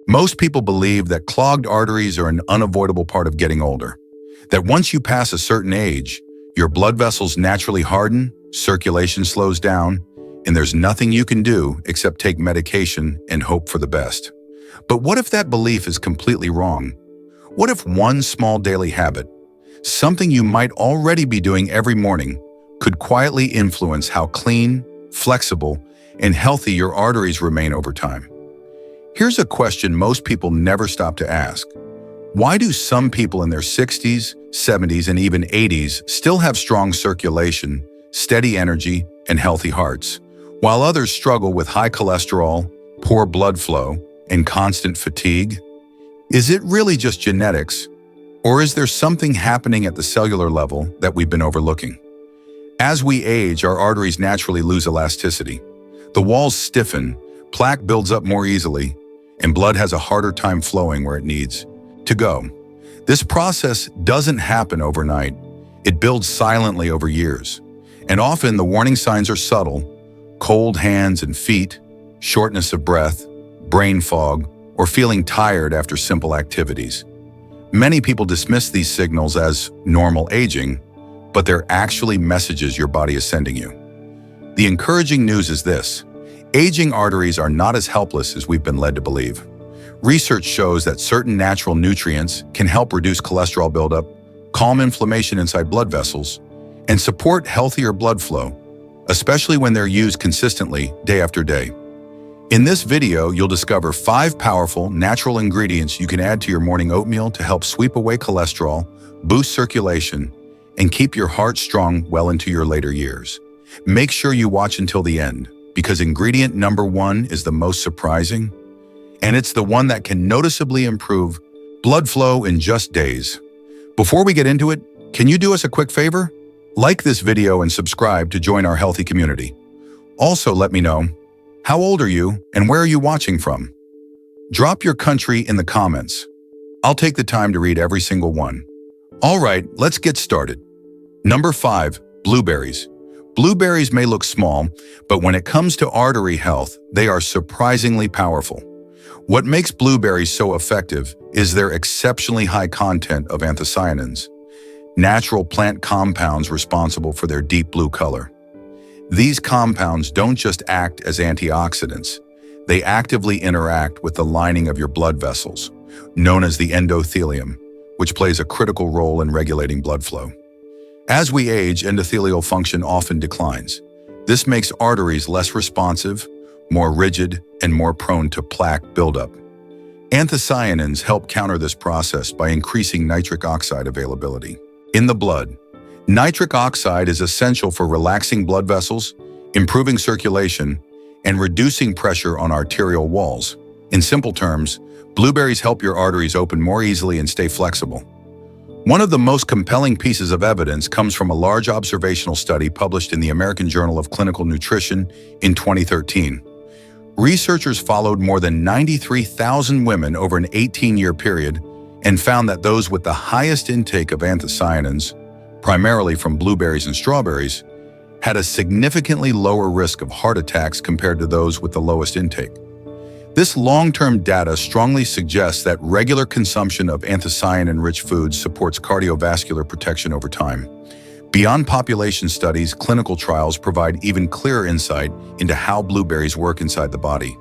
Most people believe that clogged arteries are an unavoidable part of getting older, that once you pass a certain age, your blood vessels naturally harden, circulation slows down, and there's nothing you can do except take medication and hope for the best. But what if that belief is completely wrong? What if one small daily habit, something you might already be doing every morning, could quietly influence how clean, flexible, and healthy your arteries remain over time? Here's a question most people never stop to ask. Why do some people in their 60s, 70s, and even 80s still have strong circulation, steady energy, and healthy hearts, while others struggle with high cholesterol, poor blood flow, and constant fatigue? Is it really just genetics, or is there something happening at the cellular level that we've been overlooking? As we age, our arteries naturally lose elasticity. The walls stiffen, plaque builds up more easily, and blood has a harder time flowing where it needs to go. This process doesn't happen overnight. It builds silently over years. And often the warning signs are subtle: cold hands and feet, shortness of breath, brain fog, or feeling tired after simple activities. Many people dismiss these signals as normal aging, but they're actually messages your body is sending you. The encouraging news is this: aging arteries are not as helpless as we've been led to believe. Research shows that certain natural nutrients can help reduce cholesterol buildup, calm inflammation inside blood vessels, and support healthier blood flow, especially when they're used consistently day after day. In this video, you'll discover 5 powerful natural ingredients you can add to your morning oatmeal to help sweep away cholesterol, boost circulation, and keep your heart strong well into your later years. Make sure you watch until the end, because ingredient number 1 is the most surprising, and it's the one that can noticeably improve blood flow in just days. Before we get into it, can you do us a quick favor? Like this video and subscribe to join our healthy community. Also, let me know, how old are you and where are you watching from? Drop your country in the comments. I'll take the time to read every single one. All right, let's get started. Number 5, blueberries. Blueberries may look small, but when it comes to artery health, they are surprisingly powerful. What makes blueberries so effective is their exceptionally high content of anthocyanins, natural plant compounds responsible for their deep blue color. These compounds don't just act as antioxidants, they actively interact with the lining of your blood vessels, known as the endothelium, which plays a critical role in regulating blood flow. As we age, endothelial function often declines. This makes arteries less responsive, more rigid, and more prone to plaque buildup. Anthocyanins help counter this process by increasing nitric oxide availability. In the blood, nitric oxide is essential for relaxing blood vessels, improving circulation, and reducing pressure on arterial walls. In simple terms, blueberries help your arteries open more easily and stay flexible. One of the most compelling pieces of evidence comes from a large observational study published in the American Journal of Clinical Nutrition in 2013. Researchers followed more than 93,000 women over an 18-year period and found that those with the highest intake of anthocyanins, primarily from blueberries and strawberries, had a significantly lower risk of heart attacks compared to those with the lowest intake. This long-term data strongly suggests that regular consumption of anthocyanin-rich foods supports cardiovascular protection over time. Beyond population studies, clinical trials provide even clearer insight into how blueberries work inside the body.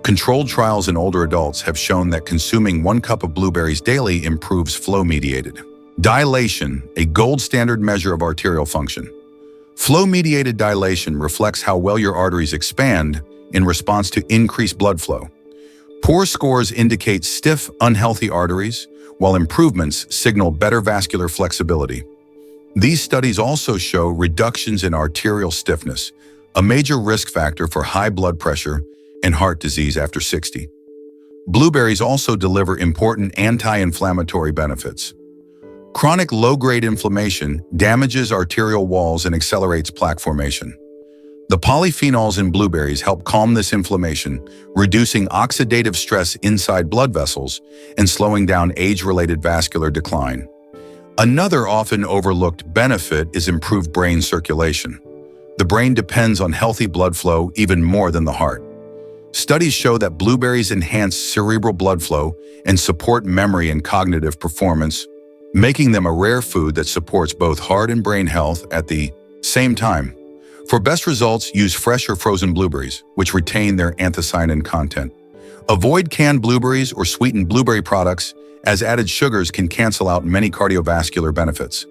Controlled trials in older adults have shown that consuming 1 cup of blueberries daily improves flow-mediated dilation, a gold standard measure of arterial function. Flow-mediated dilation reflects how well your arteries expand in response to increased blood flow. Poor scores indicate stiff, unhealthy arteries, while improvements signal better vascular flexibility. These studies also show reductions in arterial stiffness, a major risk factor for high blood pressure and heart disease after 60. Blueberries also deliver important anti-inflammatory benefits. Chronic low-grade inflammation damages arterial walls and accelerates plaque formation. The polyphenols in blueberries help calm this inflammation, reducing oxidative stress inside blood vessels and slowing down age-related vascular decline. Another often overlooked benefit is improved brain circulation. The brain depends on healthy blood flow even more than the heart. Studies show that blueberries enhance cerebral blood flow and support memory and cognitive performance, making them a rare food that supports both heart and brain health at the same time. For best results, use fresh or frozen blueberries, which retain their anthocyanin content. Avoid canned blueberries or sweetened blueberry products, as added sugars can cancel out many cardiovascular benefits.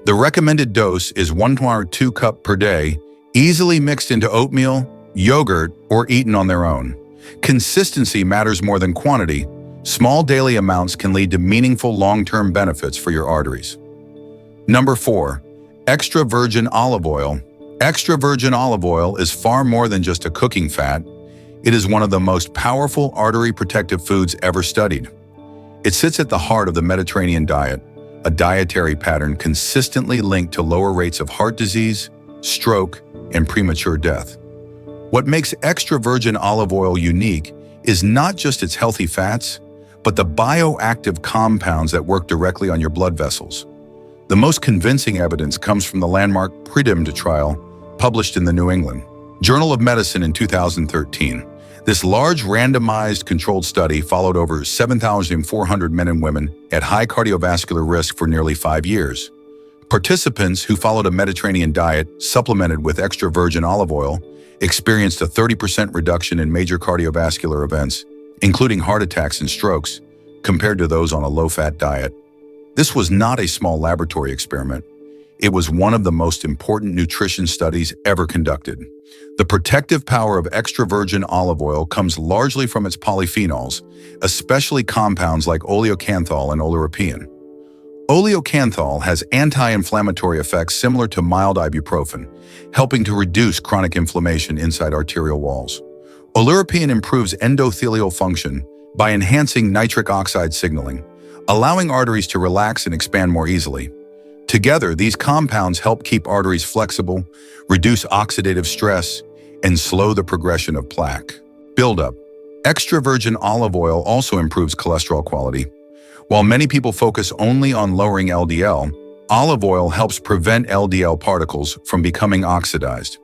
The recommended dose is 1 to 2 cups per day, easily mixed into oatmeal, yogurt, or eaten on their own. Consistency matters more than quantity. Small daily amounts can lead to meaningful long-term benefits for your arteries. Number 4. Extra virgin olive oil. Extra virgin olive oil is far more than just a cooking fat. It is one of the most powerful artery protective foods ever studied. It sits at the heart of the Mediterranean diet, a dietary pattern consistently linked to lower rates of heart disease, stroke, and premature death. What makes extra virgin olive oil unique is not just its healthy fats, but the bioactive compounds that work directly on your blood vessels. The most convincing evidence comes from the landmark PREDIMED trial published in the New England Journal of Medicine in 2013. This large randomized controlled study followed over 7,400 men and women at high cardiovascular risk for nearly 5 years. Participants who followed a Mediterranean diet supplemented with extra virgin olive oil experienced a 30% reduction in major cardiovascular events, including heart attacks and strokes, compared to those on a low-fat diet. This was not a small laboratory experiment. It was one of the most important nutrition studies ever conducted. The protective power of extra virgin olive oil comes largely from its polyphenols, especially compounds like oleocanthal and oleuropein. Oleocanthal has anti-inflammatory effects similar to mild ibuprofen, helping to reduce chronic inflammation inside arterial walls. Oleuropein improves endothelial function by enhancing nitric oxide signaling, allowing arteries to relax and expand more easily. Together, these compounds help keep arteries flexible, reduce oxidative stress, and slow the progression of plaque buildup. Extra virgin olive oil also improves cholesterol quality. While many people focus only on lowering LDL, olive oil helps prevent LDL particles from becoming oxidized.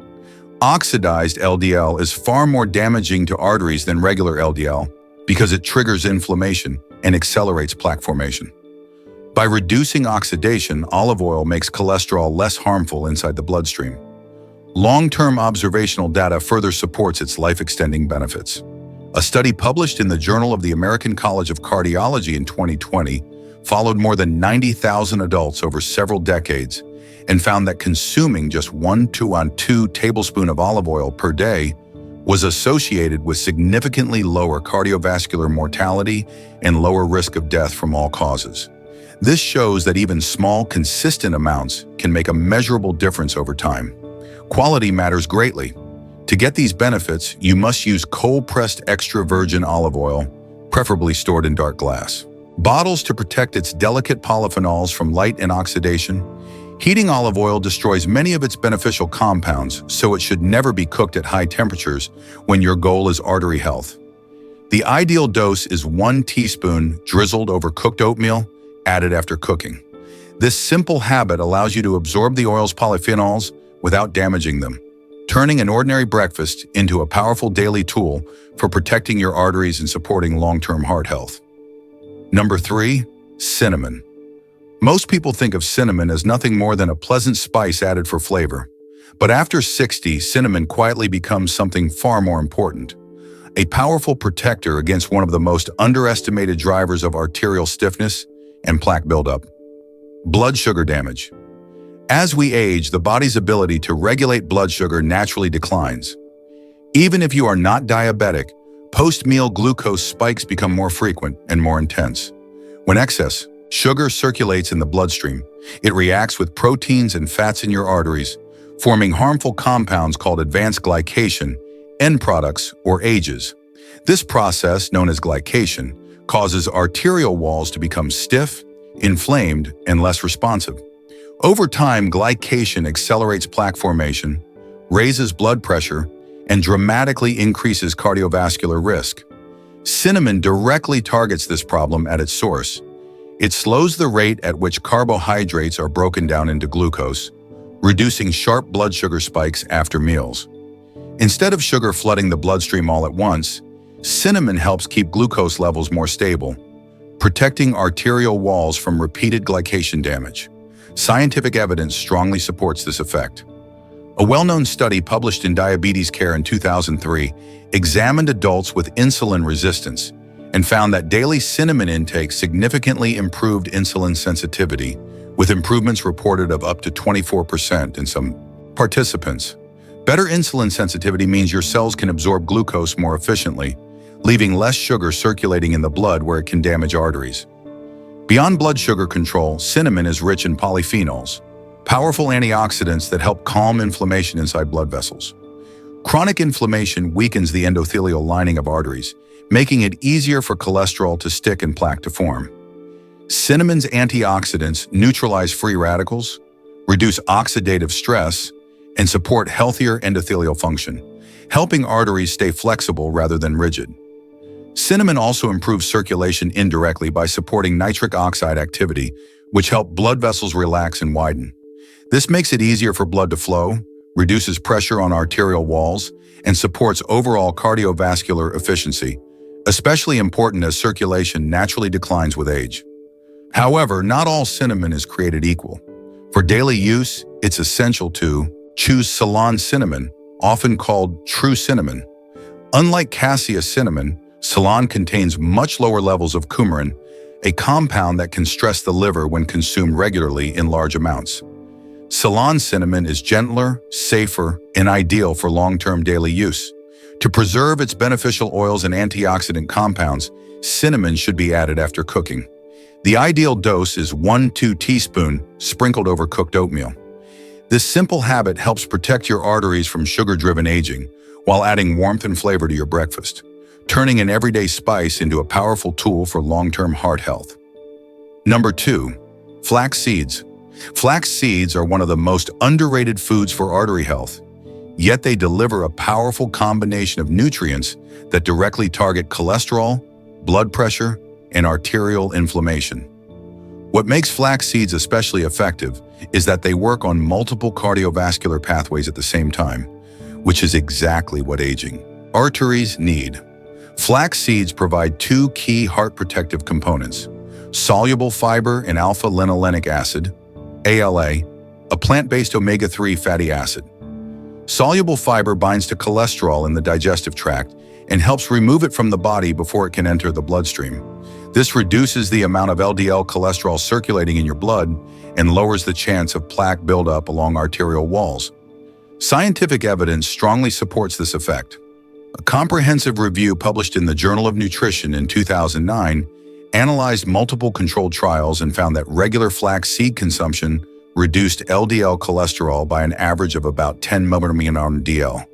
Oxidized LDL is far more damaging to arteries than regular LDL because it triggers inflammation and accelerates plaque formation. By reducing oxidation, olive oil makes cholesterol less harmful inside the bloodstream. Long-term observational data further supports its life-extending benefits. A study published in the Journal of the American College of Cardiology in 2020 followed more than 90,000 adults over several decades and found that consuming just 1 to 2 tablespoons of olive oil per day was associated with significantly lower cardiovascular mortality and lower risk of death from all causes. This shows that even small, consistent amounts can make a measurable difference over time. Quality matters greatly. To get these benefits, you must use cold-pressed extra virgin olive oil, preferably stored in dark glass bottles to protect its delicate polyphenols from light and oxidation. Heating olive oil destroys many of its beneficial compounds, so it should never be cooked at high temperatures when your goal is artery health. The ideal dose is 1 teaspoon drizzled over cooked oatmeal, added after cooking. This simple habit allows you to absorb the oil's polyphenols without damaging them, turning an ordinary breakfast into a powerful daily tool for protecting your arteries and supporting long-term heart health. Number 3, cinnamon. Most people think of cinnamon as nothing more than a pleasant spice added for flavor. But after 60, cinnamon quietly becomes something far more important. A powerful protector against one of the most underestimated drivers of arterial stiffness and plaque buildup: blood sugar damage. As we age, the body's ability to regulate blood sugar naturally declines. Even if you are not diabetic, post-meal glucose spikes become more frequent and more intense. When excess sugar circulates in the bloodstream, it reacts with proteins and fats in your arteries, forming harmful compounds called advanced glycation, end products, or AGEs. This process, known as glycation, causes arterial walls to become stiff, inflamed, and less responsive. Over time, glycation accelerates plaque formation, raises blood pressure, and dramatically increases cardiovascular risk. Cinnamon directly targets this problem at its source. It slows the rate at which carbohydrates are broken down into glucose, reducing sharp blood sugar spikes after meals. Instead of sugar flooding the bloodstream all at once, Cinnamon helps keep glucose levels more stable, protecting arterial walls from repeated glycation damage. Scientific evidence strongly supports this effect. A well-known study published in Diabetes Care in 2003 examined adults with insulin resistance and found that daily cinnamon intake significantly improved insulin sensitivity, with improvements reported of up to 24% in some participants. Better insulin sensitivity means your cells can absorb glucose more efficiently, leaving less sugar circulating in the blood where it can damage arteries. Beyond blood sugar control, cinnamon is rich in polyphenols, powerful antioxidants that help calm inflammation inside blood vessels. Chronic inflammation weakens the endothelial lining of arteries, making it easier for cholesterol to stick and plaque to form. Cinnamon's antioxidants neutralize free radicals, reduce oxidative stress, and support healthier endothelial function, helping arteries stay flexible rather than rigid. Cinnamon also improves circulation indirectly by supporting nitric oxide activity, which help blood vessels relax and widen. This makes it easier for blood to flow, reduces pressure on arterial walls, and supports overall cardiovascular efficiency, especially important as circulation naturally declines with age. However, not all cinnamon is created equal. For daily use, it's essential to choose Ceylon cinnamon, often called true cinnamon. Unlike cassia cinnamon, Ceylon contains much lower levels of coumarin, a compound that can stress the liver when consumed regularly in large amounts. Ceylon cinnamon is gentler, safer, and ideal for long-term daily use. To preserve its beneficial oils and antioxidant compounds, cinnamon should be added after cooking. The ideal dose is 1–2 teaspoons sprinkled over cooked oatmeal. This simple habit helps protect your arteries from sugar-driven aging while adding warmth and flavor to your breakfast, turning an everyday spice into a powerful tool for long-term heart health. Number 2. Flax seeds. Flax seeds are one of the most underrated foods for artery health, yet they deliver a powerful combination of nutrients that directly target cholesterol, blood pressure, and arterial inflammation. What makes flax seeds especially effective is that they work on multiple cardiovascular pathways at the same time, which is exactly what aging arteries need. Flax seeds provide two key heart protective components: soluble fiber and alpha-linolenic acid, ALA, a plant-based omega-3 fatty acid. Soluble fiber binds to cholesterol in the digestive tract and helps remove it from the body before it can enter the bloodstream. This reduces the amount of LDL cholesterol circulating in your blood and lowers the chance of plaque buildup along arterial walls. Scientific evidence strongly supports this effect. A comprehensive review published in the Journal of Nutrition in 2009 analyzed multiple controlled trials and found that regular flax seed consumption reduced LDL cholesterol by an average of about 10 mmol/dl,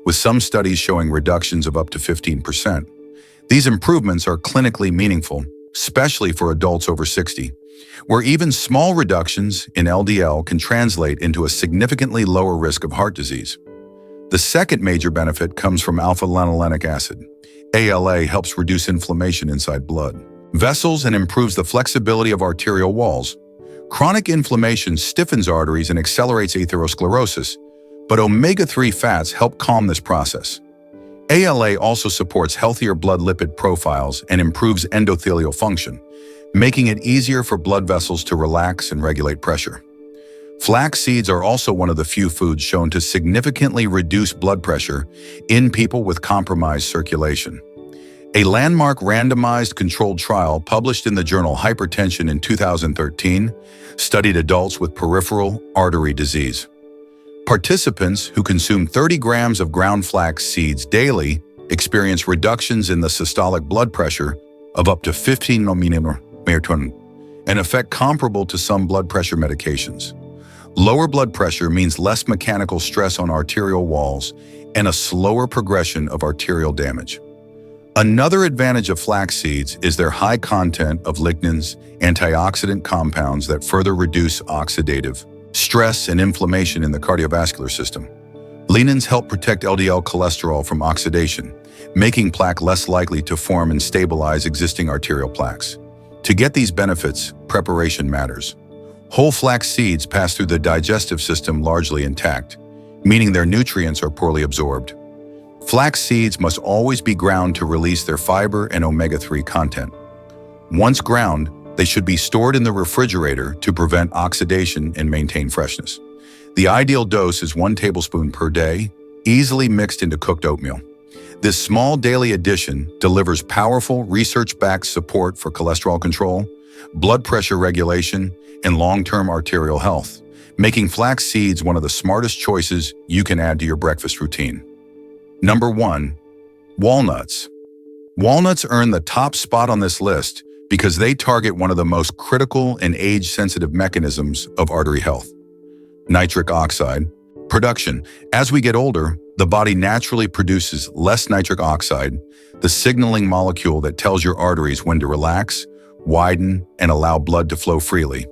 with some studies showing reductions of up to 15%. These improvements are clinically meaningful, especially for adults over 60, where even small reductions in LDL can translate into a significantly lower risk of heart disease. The second major benefit comes from alpha-linolenic acid. ALA helps reduce inflammation inside blood vessels and improves the flexibility of arterial walls. Chronic inflammation stiffens arteries and accelerates atherosclerosis, but omega-3 fats help calm this process. ALA also supports healthier blood lipid profiles and improves endothelial function, making it easier for blood vessels to relax and regulate pressure. Flax seeds are also one of the few foods shown to significantly reduce blood pressure in people with compromised circulation. A landmark randomized controlled trial published in the journal Hypertension in 2013 studied adults with peripheral artery disease. Participants who consumed 30 grams of ground flax seeds daily experienced reductions in the systolic blood pressure of up to 15 mmHg, an effect comparable to some blood pressure medications. Lower blood pressure means less mechanical stress on arterial walls and a slower progression of arterial damage. Another advantage of flax seeds is their high content of lignans, antioxidant compounds that further reduce oxidative stress and inflammation in the cardiovascular system. Lignans help protect LDL cholesterol from oxidation, making plaque less likely to form and stabilize existing arterial plaques. To get these benefits, preparation matters. Whole flax seeds pass through the digestive system largely intact, meaning their nutrients are poorly absorbed. Flax seeds must always be ground to release their fiber and omega-3 content. Once ground, they should be stored in the refrigerator to prevent oxidation and maintain freshness. The ideal dose is 1 tablespoon per day, easily mixed into cooked oatmeal. This small daily addition delivers powerful research-backed support for cholesterol control, blood pressure regulation, and long-term arterial health, making flax seeds one of the smartest choices you can add to your breakfast routine. Number 1. Walnuts. Walnuts earn the top spot on this list because they target one of the most critical and age-sensitive mechanisms of artery health: nitric oxide production. As we get older, the body naturally produces less nitric oxide, the signaling molecule that tells your arteries when to relax, widen, and allow blood to flow freely.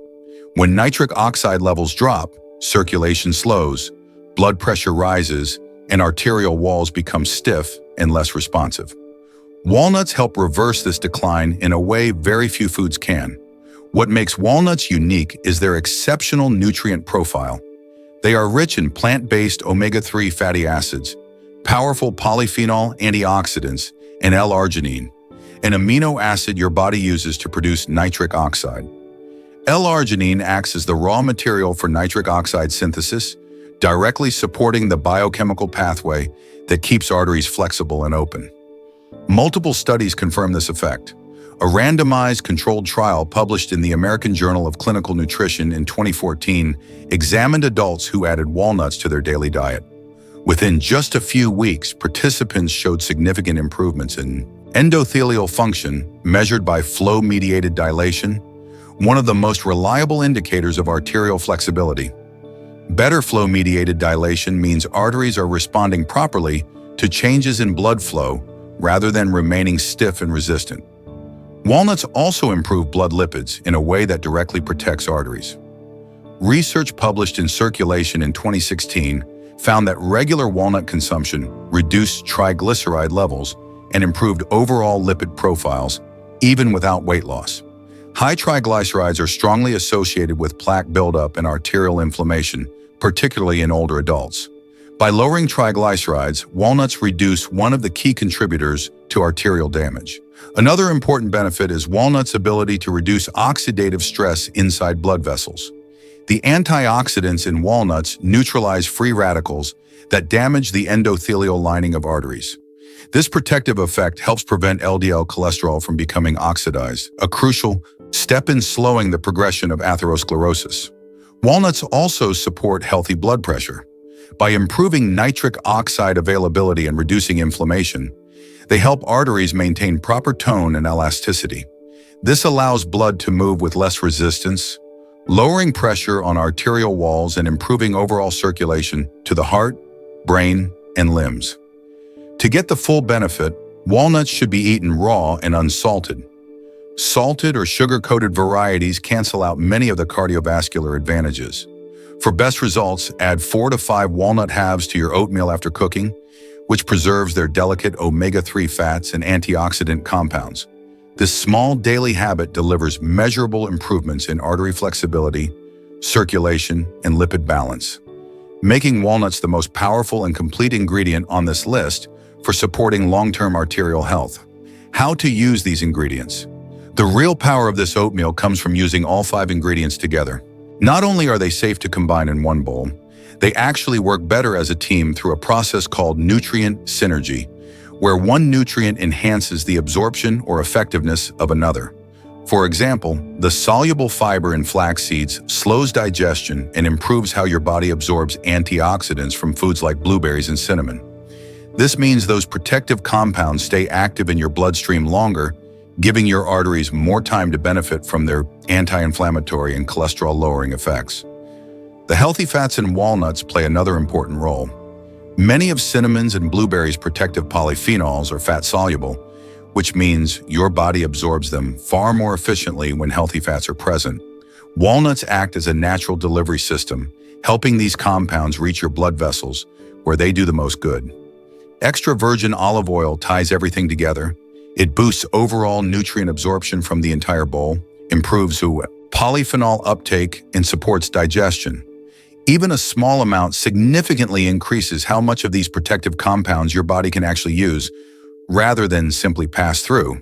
When nitric oxide levels drop, circulation slows, blood pressure rises, and arterial walls become stiff and less responsive. Walnuts help reverse this decline in a way very few foods can. What makes walnuts unique is their exceptional nutrient profile. They are rich in plant-based omega-3 fatty acids, powerful polyphenol antioxidants, and L-arginine, an amino acid your body uses to produce nitric oxide. L-arginine acts as the raw material for nitric oxide synthesis, directly supporting the biochemical pathway that keeps arteries flexible and open. Multiple studies confirm this effect. A randomized controlled trial published in the American Journal of Clinical Nutrition in 2014 examined adults who added walnuts to their daily diet. Within just a few weeks, participants showed significant improvements in endothelial function measured by flow-mediated dilation, one of the most reliable indicators of arterial flexibility. Better flow-mediated dilation means arteries are responding properly to changes in blood flow rather than remaining stiff and resistant. Walnuts also improve blood lipids in a way that directly protects arteries. Research published in Circulation in 2016 found that regular walnut consumption reduced triglyceride levels and improved overall lipid profiles, even without weight loss. High triglycerides are strongly associated with plaque buildup and arterial inflammation, particularly in older adults. By lowering triglycerides, walnuts reduce one of the key contributors to arterial damage. Another important benefit is walnuts' ability to reduce oxidative stress inside blood vessels. The antioxidants in walnuts neutralize free radicals that damage the endothelial lining of arteries. This protective effect helps prevent LDL cholesterol from becoming oxidized, a crucial step in slowing the progression of atherosclerosis. Walnuts also support healthy blood pressure. By improving nitric oxide availability and reducing inflammation, they help arteries maintain proper tone and elasticity. This allows blood to move with less resistance, lowering pressure on arterial walls and improving overall circulation to the heart, brain, and limbs. To get the full benefit, walnuts should be eaten raw and unsalted. Salted or sugar-coated varieties cancel out many of the cardiovascular advantages. For best results, add 4 to 5 walnut halves to your oatmeal after cooking, which preserves their delicate omega-3 fats and antioxidant compounds. This small daily habit delivers measurable improvements in artery flexibility, circulation, and lipid balance, making walnuts the most powerful and complete ingredient on this list for supporting long-term arterial health. How to use these ingredients. The real power of this oatmeal comes from using all 5 ingredients together. Not only are they safe to combine in one bowl, they actually work better as a team through a process called nutrient synergy, where one nutrient enhances the absorption or effectiveness of another. For example, the soluble fiber in flax seeds slows digestion and improves how your body absorbs antioxidants from foods like blueberries and cinnamon. This means those protective compounds stay active in your bloodstream longer, giving your arteries more time to benefit from their anti-inflammatory and cholesterol-lowering effects. The healthy fats in walnuts play another important role. Many of cinnamon's and blueberries' protective polyphenols are fat-soluble, which means your body absorbs them far more efficiently when healthy fats are present. Walnuts act as a natural delivery system, helping these compounds reach your blood vessels, where they do the most good. Extra virgin olive oil ties everything together. It boosts overall nutrient absorption from the entire bowl, improves polyphenol uptake, and supports digestion. Even a small amount significantly increases how much of these protective compounds your body can actually use, rather than simply pass through.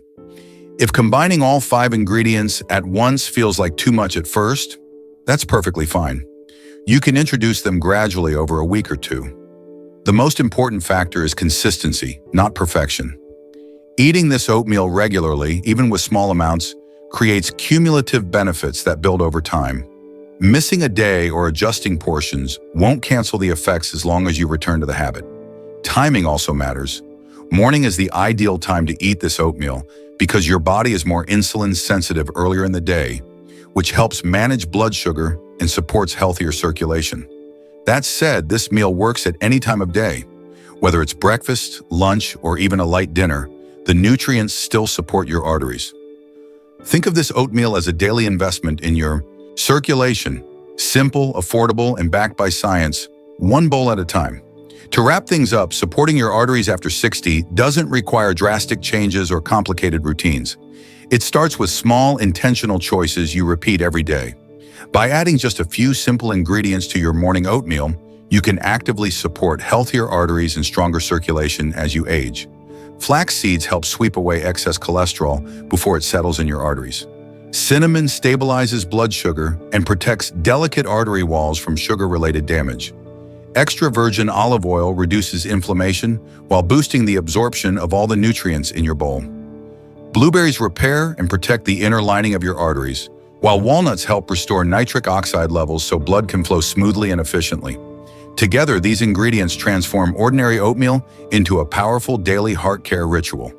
If combining all 5 ingredients at once feels like too much at first, that's perfectly fine. You can introduce them gradually over a week or 2. The most important factor is consistency, not perfection. Eating this oatmeal regularly, even with small amounts, creates cumulative benefits that build over time. Missing a day or adjusting portions won't cancel the effects as long as you return to the habit. Timing also matters. Morning is the ideal time to eat this oatmeal because your body is more insulin sensitive earlier in the day, which helps manage blood sugar and supports healthier circulation. That said, this meal works at any time of day. Whether it's breakfast, lunch, or even a light dinner, the nutrients still support your arteries. Think of this oatmeal as a daily investment in your circulation. Simple, affordable, and backed by science, one bowl at a time. To wrap things up, supporting your arteries after 60 doesn't require drastic changes or complicated routines. It starts with small, intentional choices you repeat every day. By adding just a few simple ingredients to your morning oatmeal, you can actively support healthier arteries and stronger circulation as you age. Flax seeds help sweep away excess cholesterol before it settles in your arteries. Cinnamon stabilizes blood sugar and protects delicate artery walls from sugar-related damage. Extra virgin olive oil reduces inflammation while boosting the absorption of all the nutrients in your bowl. Blueberries repair and protect the inner lining of your arteries, while walnuts help restore nitric oxide levels so blood can flow smoothly and efficiently. Together, these ingredients transform ordinary oatmeal into a powerful daily heart care ritual.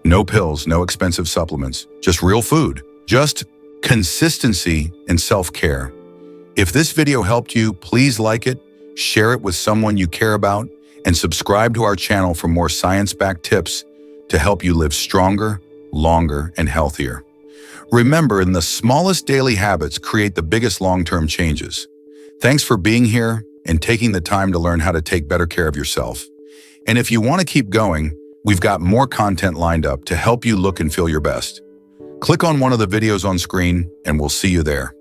No pills, no expensive supplements, just real food. Just consistency and self-care. If this video helped you, please like it, share it with someone you care about, and subscribe to our channel for more science-backed tips to help you live stronger, longer, and healthier. Remember, in the smallest daily habits create the biggest long-term changes. Thanks for being here and taking the time to learn how to take better care of yourself. And if you want to keep going, we've got more content lined up to help you look and feel your best. Click on one of the videos on screen, and we'll see you there.